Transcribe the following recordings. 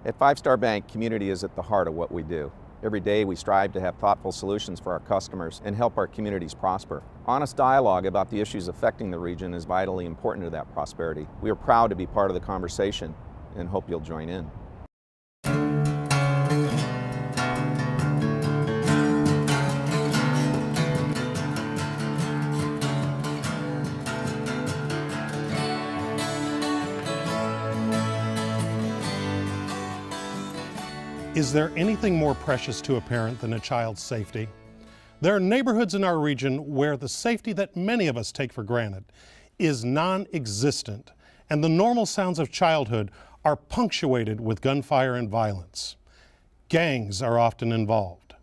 At Five Star Bank, community is at the heart of what we do. Every day we strive to have thoughtful solutions for our customers and help our communities prosper. Honest dialogue about the issues affecting the region is vitally important to that prosperity. We are proud to be part of the conversation and hope you'll join in. Is there anything more precious to a parent than a child's safety? There are neighborhoods in our region where the safety that many of us take for granted is non-existent, and the normal sounds of childhood are punctuated with gunfire and violence. Gangs are often involved.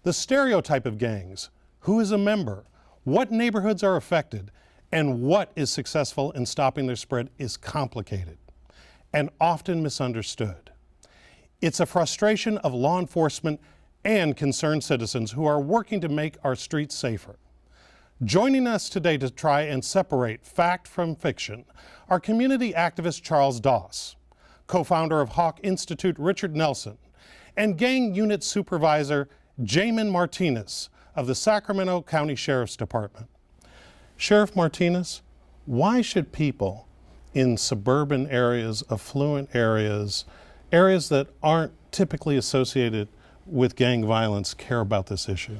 The stereotype of gangs, who is a member, what neighborhoods are affected, and what is successful in stopping their spread is complicated and often misunderstood. It's a frustration of law enforcement and concerned citizens who are working to make our streets safer. Joining us today to try and separate fact from fiction are community activist Charles Doss, co-founder of Hawk Institute Richard Nelson, and gang unit supervisor Jamin Martinez of the Sacramento County Sheriff's Department. Sheriff Martinez, why should people in suburban areas, affluent areas, areas that aren't typically associated with gang violence care about this issue?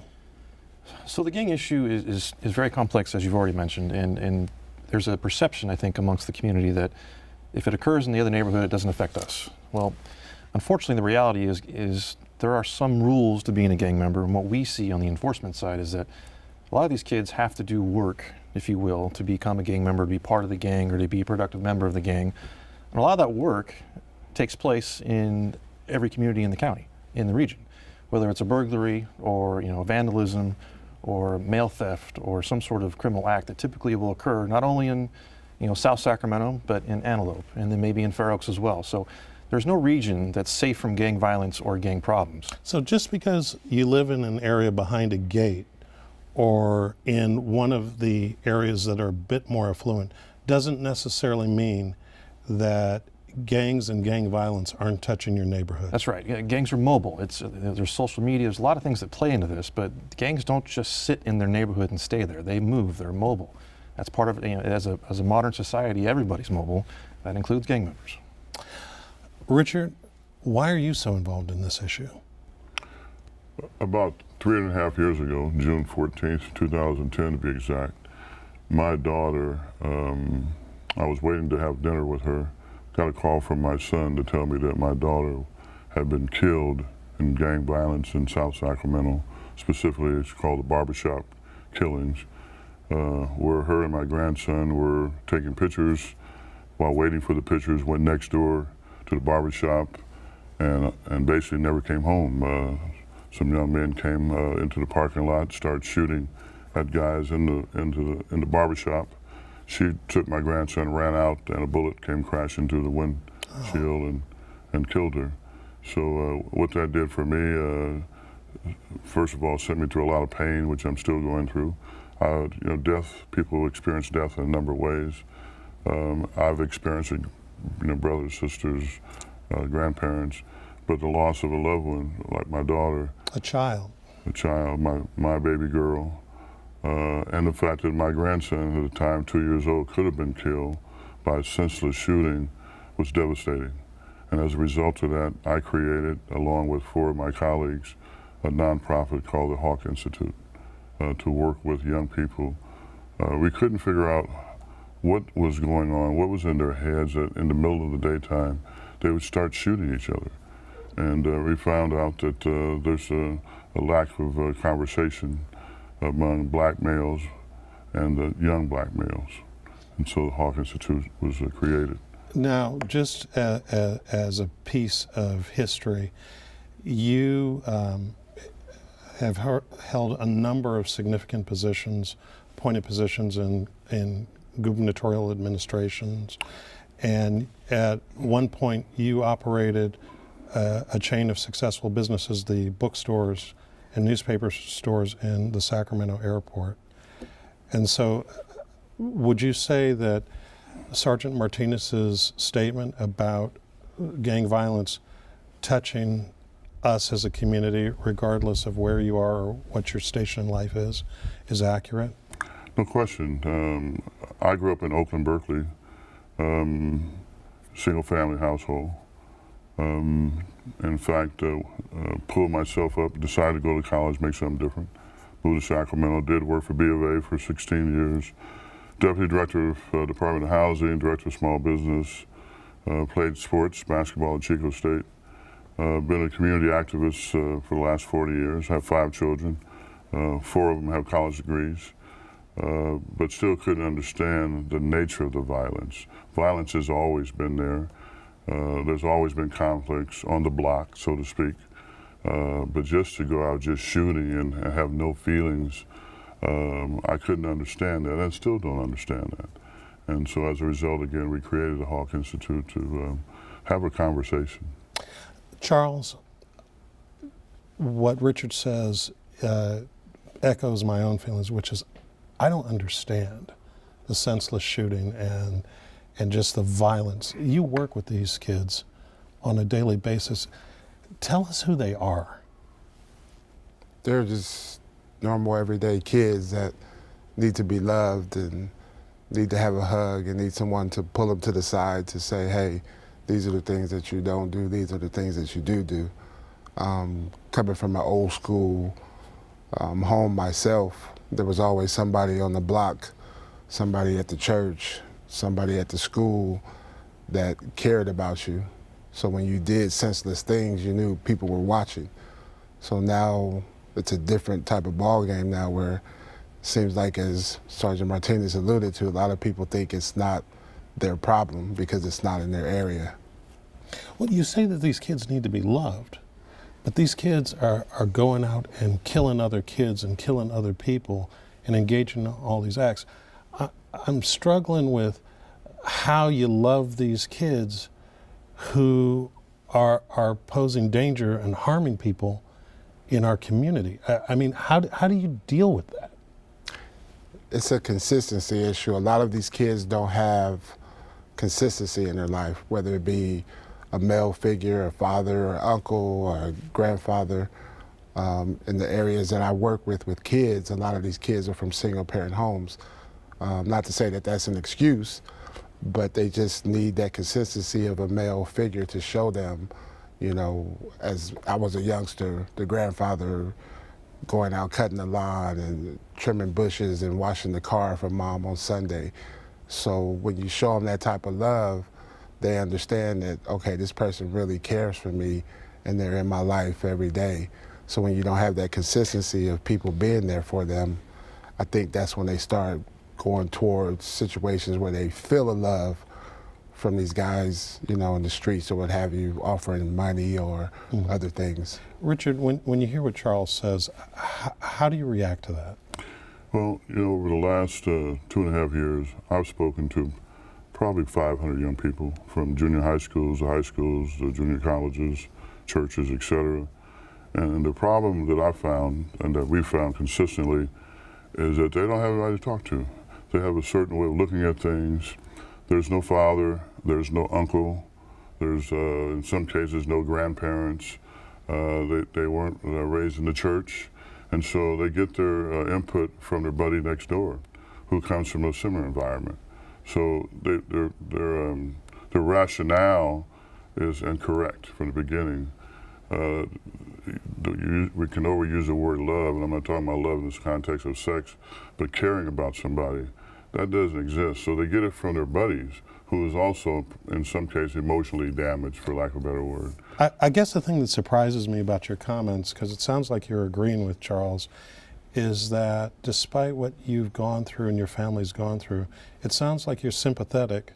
So the gang issue is very complex, as you've already mentioned, and there's a perception, I think, amongst the community that if it occurs in the other neighborhood, it doesn't affect us. Well, unfortunately, the reality is there are some rules to being a gang member, and what we see on the enforcement side is that a lot of these kids have to do work, if you will, to become a gang member, to be part of the gang, or to be a productive member of the gang. And a lot of that work takes place in every community in the county, in the region, whether it's a burglary or vandalism or mail theft or some sort of criminal act that typically will occur not only in South Sacramento but in Antelope and then maybe in Fair Oaks as well. So there's no region that's safe from gang violence or gang problems. So just because you live in an area behind a gate or in one of the areas that are a bit more affluent doesn't necessarily mean that gangs and gang violence aren't touching your neighborhood. That's right. Yeah, gangs are mobile. There's social media. There's a lot of things that play into this, but gangs don't just sit in their neighborhood and stay there. They move. They're mobile. That's part of it. As a modern society, everybody's mobile. That includes gang members. Richard, why are you so involved in this issue? About 3.5 years ago, June 14th, 2010 to be exact, my daughter, I was waiting to have dinner with her, got a call from my son to tell me that my daughter had been killed in gang violence in South Sacramento. Specifically, it's called the barbershop killings, where her and my grandson were taking pictures. While waiting for the pictures, went next door to the barbershop and basically never came home. Some young men came into the parking lot, started shooting at guys in the barbershop. She took my grandson, ran out, and a bullet came crashing through the windshield and killed her. So what that did for me, first of all, sent me through a lot of pain, which I'm still going through. Death, people experience death in a number of ways. I've experienced it, brothers, sisters, grandparents, but the loss of a loved one, like my daughter. A child, my baby girl. And the fact that my grandson, at the time 2 years old, could have been killed by a senseless shooting was devastating. And as a result of that, I created, along with 4 of my colleagues, a nonprofit called the Hawk Institute to work with young people. We couldn't figure out what was going on, what was in their heads that in the middle of the daytime, they would start shooting each other. And we found out that there's a lack of conversation among black males and young black males. And so the Hawk Institute was created. Now, just as a piece of history, you have held a number of significant positions, appointed positions in gubernatorial administrations, and at one point you operated a chain of successful businesses, the bookstores and newspaper stores in the Sacramento airport. And so would you say that Sergeant Martinez's statement about gang violence touching us as a community, regardless of where you are or what your station in life is accurate? No question. I grew up in Oakland, Berkeley, single family household. In fact, pulled myself up, decided to go to college, make something different. Moved to Sacramento, did work for B of A for 16 years. Deputy Director of Department of Housing, Director of Small Business, played sports, basketball at Chico State. Been a community activist for the last 40 years, have 5 children. 4 of them have college degrees, but still couldn't understand the nature of the violence. Violence has always been there. There's always been conflicts on the block, so to speak. But just to go out just shooting and have no feelings, I couldn't understand that, and still don't understand that. And so as a result, again, we created the Hawk Institute to have a conversation. Charles, what Richard says echoes my own feelings, which is I don't understand the senseless shooting and just the violence. You work with these kids on a daily basis. Tell us who they are. They're just normal, everyday kids that need to be loved and need to have a hug and need someone to pull them to the side to say, hey, these are the things that you don't do, these are the things that you do. Coming from an old school home myself, there was always somebody on the block, somebody at the church, somebody at the school that cared about you. So when you did senseless things, you knew people were watching. So now it's a different type of ball game now where it seems like, as Sergeant Martinez alluded to, a lot of people think it's not their problem because it's not in their area. Well, you say that these kids need to be loved, but these kids are going out and killing other kids and killing other people and engaging in all these acts. I'm struggling with how you love these kids who are posing danger and harming people in our community. I mean, how do you deal with that? It's a consistency issue. A lot of these kids don't have consistency in their life, whether it be a male figure, a father, or uncle, or grandfather. In the areas that I work with kids, a lot of these kids are from single parent homes. Not to say that that's an excuse, but they just need that consistency of a male figure to show them, you know, as I was a youngster, the grandfather going out cutting the lawn and trimming bushes and washing the car for mom on Sunday. So when you show them that type of love, they understand that, okay, this person really cares for me and they're in my life every day. So when you don't have that consistency of people being there for them, I think that's when they start going towards situations where they feel a love from these guys, you know, in the streets or what have you, offering money or other things. Richard, when you hear what Charles says, how do you react to that? Well, you know, over the last 2.5 years, I've spoken to probably 500 young people from junior high schools, to junior colleges, churches, etc. And the problem that I found, and that we found consistently, is that they don't have anybody to talk to. They have a certain way of looking at things. There's no father, there's no uncle, there's in some cases no grandparents. They weren't raised in the church, and so they get their input from their buddy next door, who comes from a similar environment. So their rationale is incorrect from the beginning. We can overuse the word love, and I'm not talking about love in this context of sex, but caring about somebody, that doesn't exist. So they get it from their buddies, who is also, in some cases, emotionally damaged, for lack of a better word. I guess the thing that surprises me about your comments, because it sounds like you're agreeing with Charles, is that despite what you've gone through and your family's gone through, it sounds like you're sympathetic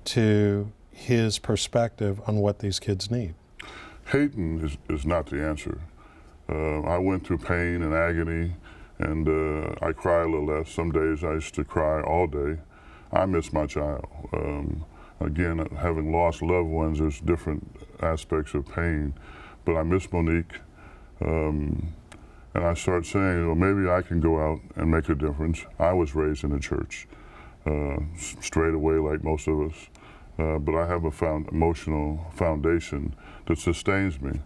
to his perspective on what these kids need. Hating is not the answer. I went through pain and agony, and I cry a little less. Some days I used to cry all day. I miss my child. Again, having lost loved ones, there's different aspects of pain, but I miss Monique. And I start saying, well, maybe I can go out and make a difference. I was raised in the church, straight away like most of us. but I have a emotional foundation that sustains me.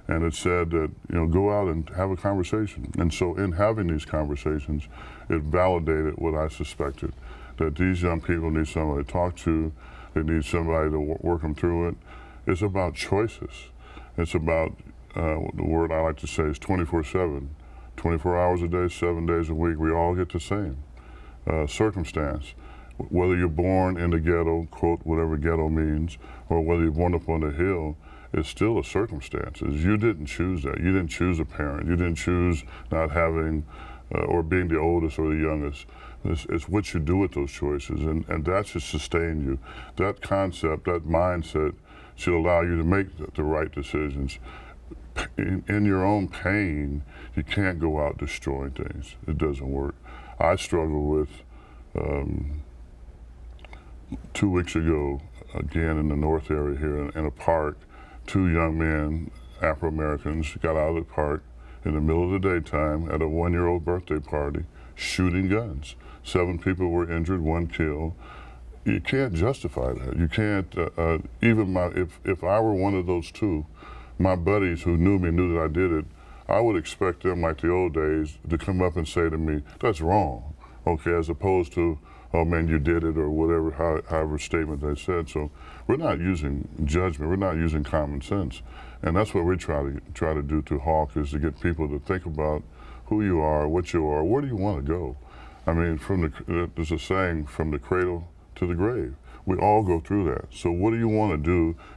And it said that, go out and have a conversation. And so in having these conversations, it validated what I suspected, that these young people need somebody to talk to, they need somebody to work them through it. It's about choices. It's about, the word I like to say is 24/7. 24 hours a day, 7 days a week, we all get the same circumstance. Whether you're born in the ghetto, quote, whatever ghetto means, or whether you're born up on the hill, it's still a circumstance. You didn't choose that. You didn't choose a parent. You didn't choose not having or being the oldest or the youngest. It's what you do with those choices, and that should sustain you. That concept, that mindset should allow you to make the right decisions. In your own pain, you can't go out destroying things. It doesn't work. I struggle with, 2 weeks ago, again in the north area here in a park, 2 young men, Afro-Americans, got out of the park in the middle of the daytime at a 1-year-old birthday party, shooting guns. 7 people were injured, 1 killed. You can't justify that. You can't, if I were one of those 2, my buddies who knew me knew that I did it, I would expect them, like the old days, to come up and say to me, that's wrong, okay, as opposed to, oh man, you did it, or whatever, however statement they said. So we're not using judgment, we're not using common sense. And that's what we try to do to Hawk, is to get people to think about who you are, what you are, where do you want to go? I mean, there's a saying, from the cradle to the grave. We all go through that. So what do you want to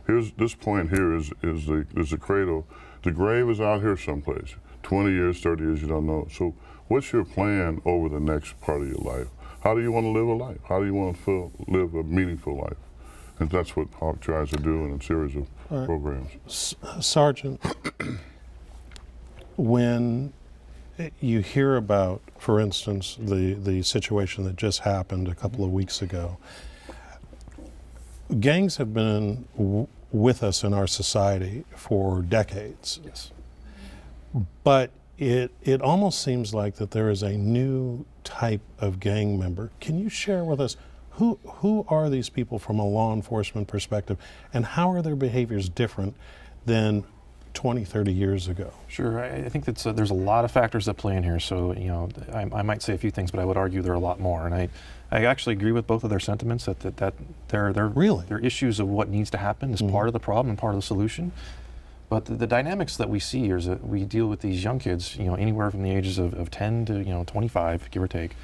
do? This point here is the cradle. The grave is out here someplace. 20 years, 30 years, you don't know. So what's your plan over the next part of your life? How do you want to live a life? How do you want to live a meaningful life? And that's what Hawk tries to do in a series of programs. Sergeant, when you hear about, for instance, the situation that just happened a couple of weeks ago, gangs have been with us in our society for decades. Yes. But it almost seems like that there is a new type of gang member. Can you share with us who are these people from a law enforcement perspective, and how are their behaviors different than 20, 30 years ago? Sure, I think that's there's a lot of factors that play in here. So I might say a few things, but I would argue there are a lot more. And I actually agree with both of their sentiments that they're issues of what needs to happen is part of the problem and part of the solution. But the dynamics that we see is that we deal with these young kids, anywhere from the ages of 10 to 25, give or take.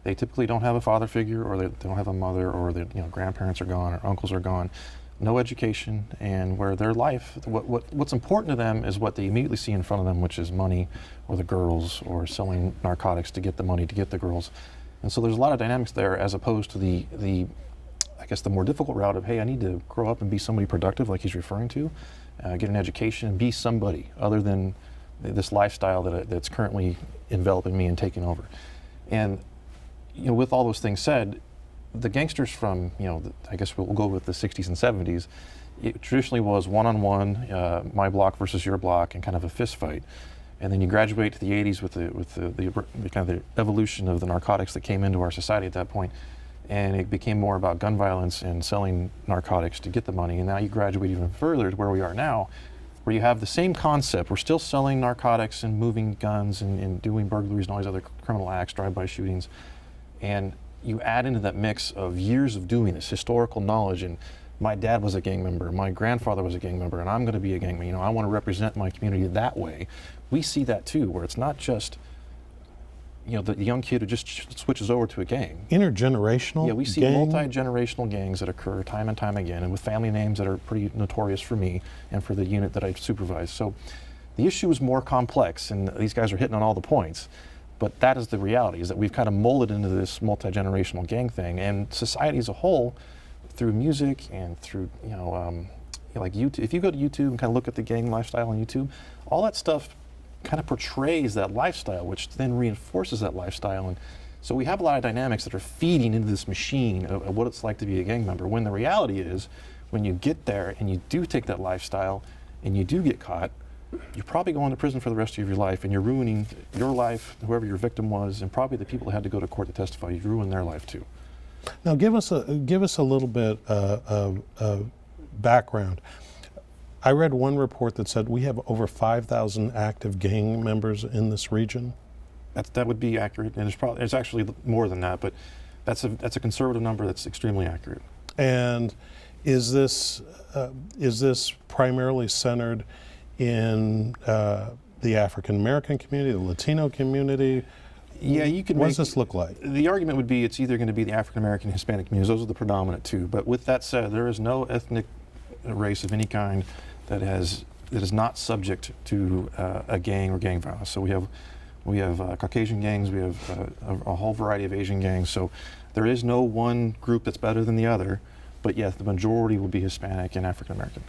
They typically don't have a father figure, or they don't have a mother, or their grandparents are gone, or uncles are gone. No education, and where their life, what's important to them is what they immediately see in front of them, which is money, or the girls, or selling narcotics to get the money to get the girls. And so there's a lot of dynamics there, as opposed to the I guess the more difficult route of, hey, I need to grow up and be somebody productive, like he's referring to, get an education, and be somebody other than this lifestyle that's currently enveloping me and taking over. And with all those things said, the gangsters from, I guess we'll go with the 60s and 70s, it traditionally was one-on-one, my block versus your block, and kind of a fist fight. And then you graduate to the 80s with the kind of the evolution of the narcotics that came into our society at that point, and it became more about gun violence and selling narcotics to get the money. And now you graduate even further to where we are now, where you have the same concept. We're still selling narcotics and moving guns and doing burglaries and all these other criminal acts, drive-by shootings. And you add into that mix of years of doing this, historical knowledge, and my dad was a gang member, my grandfather was a gang member, and I'm going to be a gang member. I want to represent my community that way. We see that too, where it's not just the young kid who just switches over to a gang. Intergenerational? Yeah, we see multi-generational gangs that occur time and time again, and with family names that are pretty notorious for me and for the unit that I supervise. So the issue is more complex, and these guys are hitting on all the points. But that is the reality, is that we've kind of molded into this multi-generational gang thing, and society as a whole, through music and through, like YouTube. If you go to YouTube and kind of look at the gang lifestyle on YouTube, all that stuff kind of portrays that lifestyle, which then reinforces that lifestyle. And so we have a lot of dynamics that are feeding into this machine of what it's like to be a gang member, when the reality is, when you get there and you do take that lifestyle and you do get caught, you're probably going to prison for the rest of your life, and you're ruining your life, whoever your victim was, and probably the people that had to go to court to testify. You've ruined their life too. Now, give us a little bit of background. I read one report that said we have over 5,000 active gang members in this region. That would be accurate, and it's actually more than that, but that's a conservative number that's extremely accurate. And is this primarily centered in the African American community, the Latino community? Yeah, you could. What does this look like? The argument would be it's either going to be the African American, Hispanic communities. Those are the predominant two. But with that said, there is no ethnic race of any kind that is not subject to a gang or gang violence. So we have Caucasian gangs. We have a whole variety of Asian gangs. So there is no one group that's better than the other. But yes, the majority will be Hispanic and African American.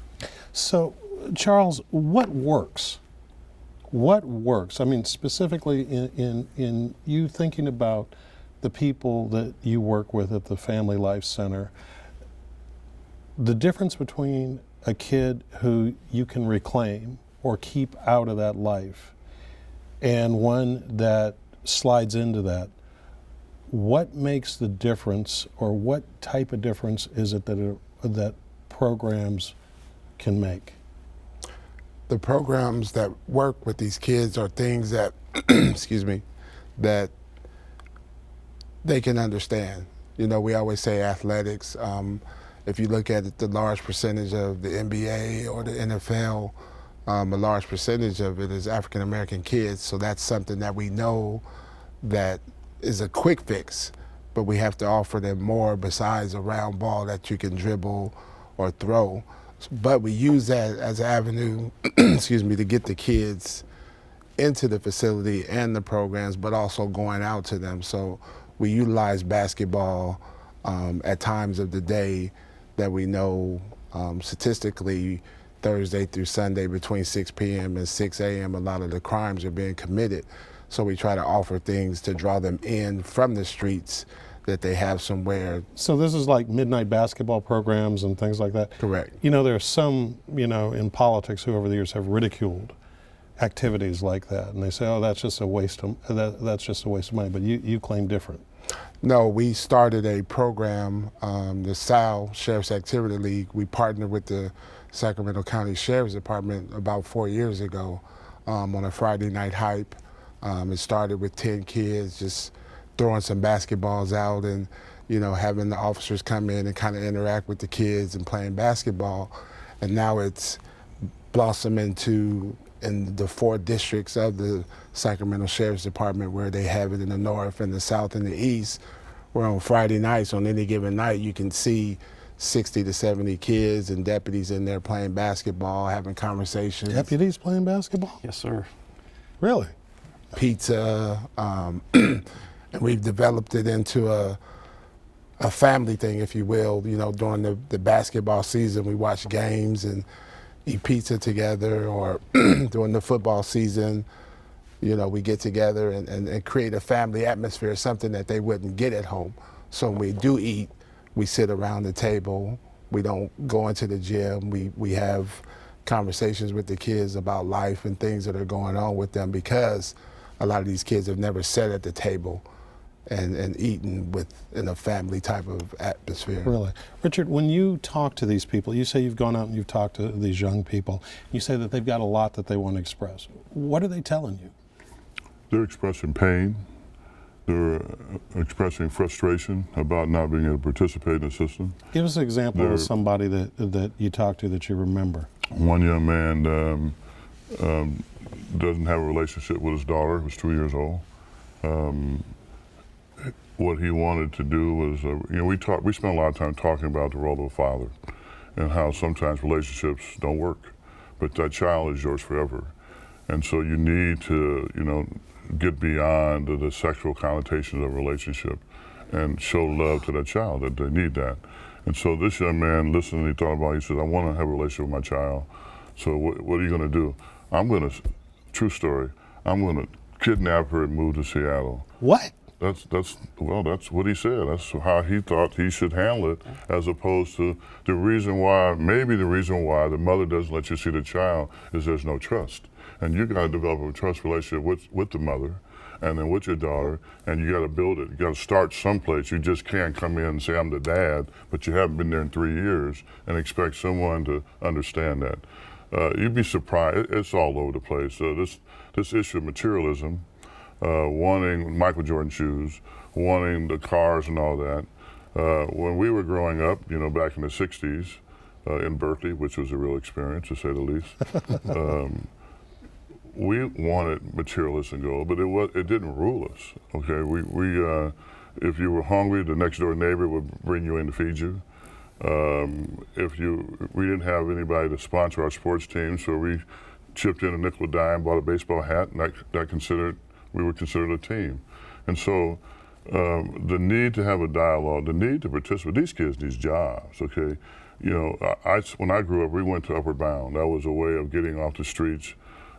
So, Charles, what works? What works? I mean, specifically in you thinking about the people that you work with at the Family Life Center, the difference between a kid who you can reclaim or keep out of that life and one that slides into that, what makes the difference, or what type of difference is it that programs can make? The programs that work with these kids are things that, excuse me, that they can understand. You know, we always say athletics. If you look at it, the large percentage of the NBA or the NFL, a large percentage of it is African American kids. So that's something that we know that is a quick fix, but we have to offer them more besides a round ball that you can dribble or throw. But we use that as an avenue, excuse me, to get the kids into the facility and the programs, but also going out to them. So we utilize basketball at times of the day that we know statistically Thursday through Sunday between 6 p.m. and 6 a.m. a lot of the crimes are being committed. So we try to offer things to draw them in from the streets that they have somewhere. So this is like midnight basketball programs and things like that? Correct. You know, there are some, in politics who over the years have ridiculed activities like that, and they say, oh, that's just a waste of money, but you claim different. No, we started a program, the SAL, Sheriff's Activity League. We partnered with the Sacramento County Sheriff's Department about 4 years ago on a Friday night hype. It started with 10 kids just throwing some basketballs out and, having the officers come in and kind of interact with the kids and playing basketball. And now it's blossomed into in the 4 districts of the Sacramento Sheriff's Department, where they have it in the north and the south and the east, where on Friday nights, on any given night, you can see 60 to 70 kids and deputies in there playing basketball, having conversations. Deputies playing basketball? Yes, sir. Really? Pizza, and we've developed it into a family thing, if you will. During the basketball season, we watch games and eat pizza together, or during the football season, we get together and create a family atmosphere, something that they wouldn't get at home. So when we do eat, we sit around the table. We don't go into the gym. We have conversations with the kids about life and things that are going on with them, because a lot of these kids have never sat at the table and eaten in a family type of atmosphere. Really? Richard, when you talk to these people, you say you've gone out and you've talked to these young people, you say that they've got a lot that they want to express. What are they telling you? They're expressing pain. They're expressing frustration about not being able to participate in the system. Give us an example of somebody that you talked to that you remember. One young man doesn't have a relationship with his daughter, who's 2 years old. What he wanted to do was, we spent a lot of time talking about the role of a father and how sometimes relationships don't work, but that child is yours forever. And so you need to, get beyond the sexual connotations of a relationship and show love to that child, that they need that. And so this young man listened, and he thought about it. He said, I want to have a relationship with my child. So what are you going to do? True story, I'm going to kidnap her and move to Seattle. What? That's what he said. That's how he thought he should handle it, as opposed to the reason why the mother doesn't let you see the child is there's no trust. And you got to develop a trust relationship with the mother, and then with your daughter, and you got to build it. You got to start someplace. You just can't come in and say, I'm the dad, but you haven't been there in 3 years and expect someone to understand that. You'd be surprised. It's all over the place. This issue of materialism, wanting Michael Jordan shoes, wanting the cars and all that. When we were growing up, back in the 60s in Berkeley, which was a real experience to say the least, we wanted materialism gold, but it didn't rule us. Okay, if you were hungry, the next door neighbor would bring you in to feed you. We didn't have anybody to sponsor our sports team, so we chipped in a nickel and dime, bought a baseball hat, and we were considered a team. And so the need to have a dialogue, the need to participate. These kids need jobs. Okay, when I grew up, we went to Upward Bound. That was a way of getting off the streets.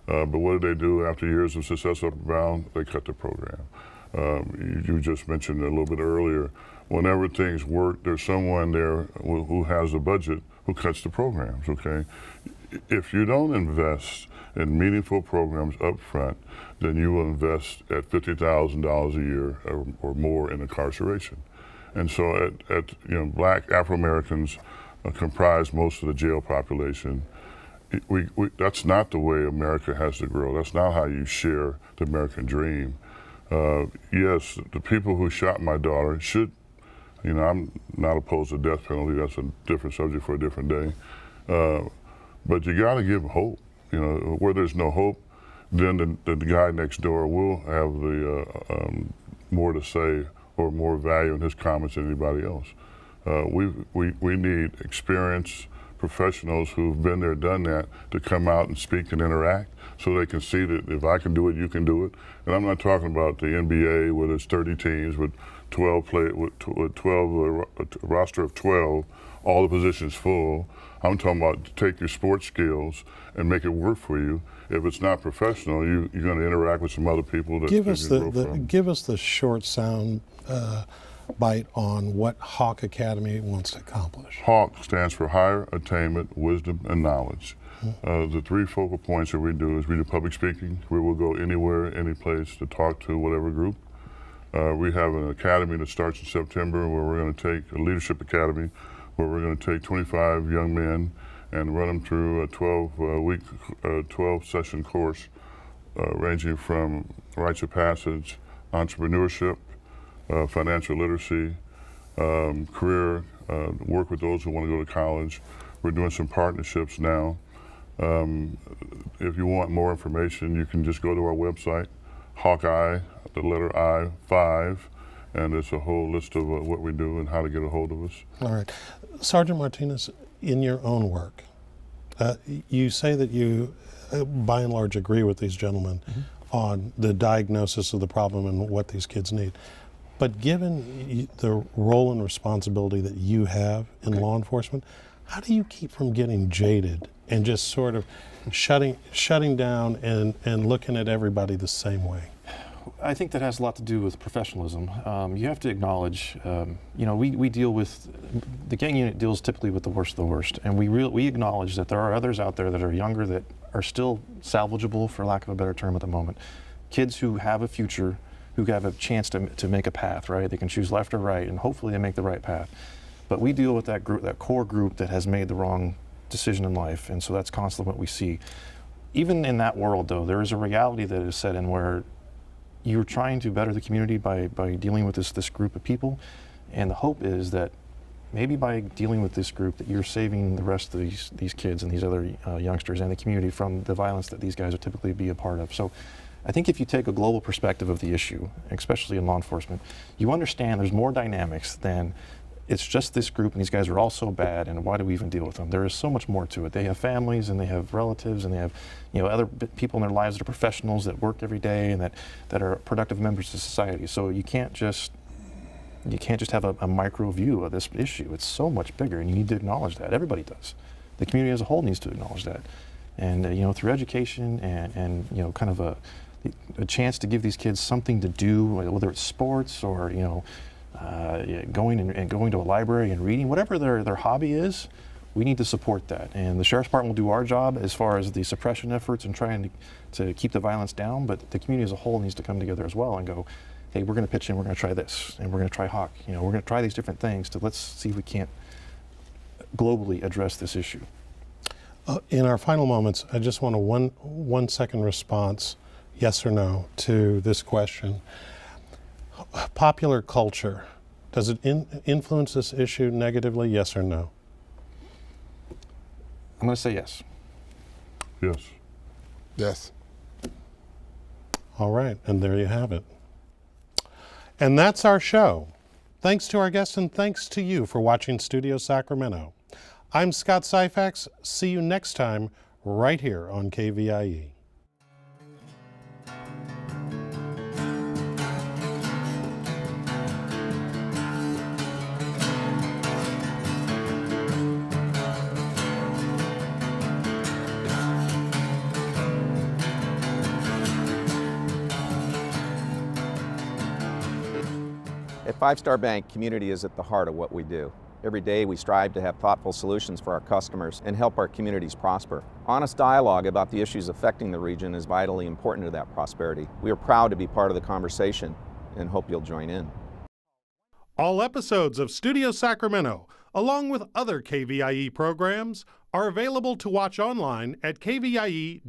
But what did they do after years of success at Upward Bound? They cut the program. You just mentioned a little bit earlier. Whenever things work, there's someone there who has a budget who cuts the programs. Okay, if you don't invest in meaningful programs up front, then you will invest at $50,000 a year or more in incarceration. And so Black Afro-Americans comprise most of the jail population. That's not the way America has to grow. That's not how you share the American dream. Yes, the people who shot my daughter should, I'm not opposed to death penalty. That's a different subject for a different day. But you got to give hope. Where there's no hope, then the guy next door will have the more to say or more value in his comments than anybody else. We need experienced professionals who've been there, done that, to come out and speak and interact so they can see that if I can do it, you can do it. And I'm not talking about the NBA where there's 30 teams with 12 a roster of 12, all the positions full. I'm talking about take your sports skills and make it work for you. If it's not professional, you're going to interact with some other people that give us the short sound bite on what Hawk Academy wants to accomplish. HAWK stands for Higher Attainment, Wisdom, and Knowledge. The 3 focal points that we do public speaking. We will go anywhere, any place to talk to whatever group. We have an academy that starts in September where we're going to take a leadership academy where we're going to take 25 young men and run them through a 12-session course ranging from rites of passage, entrepreneurship, financial literacy, career, work with those who want to go to college. We're doing some partnerships now. If you want more information, you can just go to our website, Hawkeye, the letter I, 5, and it's a whole list of what we do and how to get a hold of us. All right. Sergeant Martinez, in your own work, you say that you, by and large, agree with these gentlemen on the diagnosis of the problem and what these kids need. But given the role and responsibility that you have in law enforcement, how do you keep from getting jaded and just sort of shutting down and looking at everybody the same way? I think that has a lot to do with professionalism. You have to acknowledge, we deal with, the gang unit deals typically with the worst of the worst, and we acknowledge that there are others out there that are younger that are still salvageable, for lack of a better term at the moment. Kids who have a future, who have a chance to make a path, right? They can choose left or right, and hopefully they make the right path. But we deal with that group, that core group that has made the wrong decision in life, and so that's constantly what we see. Even in that world, though, there is a reality that is set in where you're trying to better the community by dealing with this group of people, and the hope is that maybe by dealing with this group that you're saving the rest of these kids and these other youngsters and the community from the violence that these guys would typically be a part of. So I think if you take a global perspective of the issue, especially in law enforcement, you understand there's more dynamics than it's just this group and these guys are all so bad and why do we even deal with them? There is so much more to it. They have families and they have relatives and they have other people in their lives that are professionals that work every day and that are productive members of society. So you can't just have a micro view of this issue. It's so much bigger and you need to acknowledge that. Everybody does. The community as a whole needs to acknowledge that. And through education and kind of a chance to give these kids something to do, whether it's sports or going to a library and reading, whatever their hobby is, we need to support that. And the Sheriff's Department will do our job as far as the suppression efforts and trying to keep the violence down, but the community as a whole needs to come together as well and go, hey, we're going to pitch in, we're going to try this, and we're going to try Hawk. You know, we're going to try these different things to let's see if we can't globally address this issue. In our final moments, I just want a one second response, yes or no, to this question. Popular culture, does it influence this issue negatively, yes or no? I'm going to say yes. Yes. Yes. All right, and there you have it. And that's our show. Thanks to our guests and thanks to you for watching Studio Sacramento. I'm Scott Syfax. See you next time right here on KVIE. At Five Star Bank, community is at the heart of what we do. Every day we strive to have thoughtful solutions for our customers and help our communities prosper. Honest dialogue about the issues affecting the region is vitally important to that prosperity. We are proud to be part of the conversation and hope you'll join in. All episodes of Studio Sacramento, along with other KVIE programs, are available to watch online at kvie.org/video.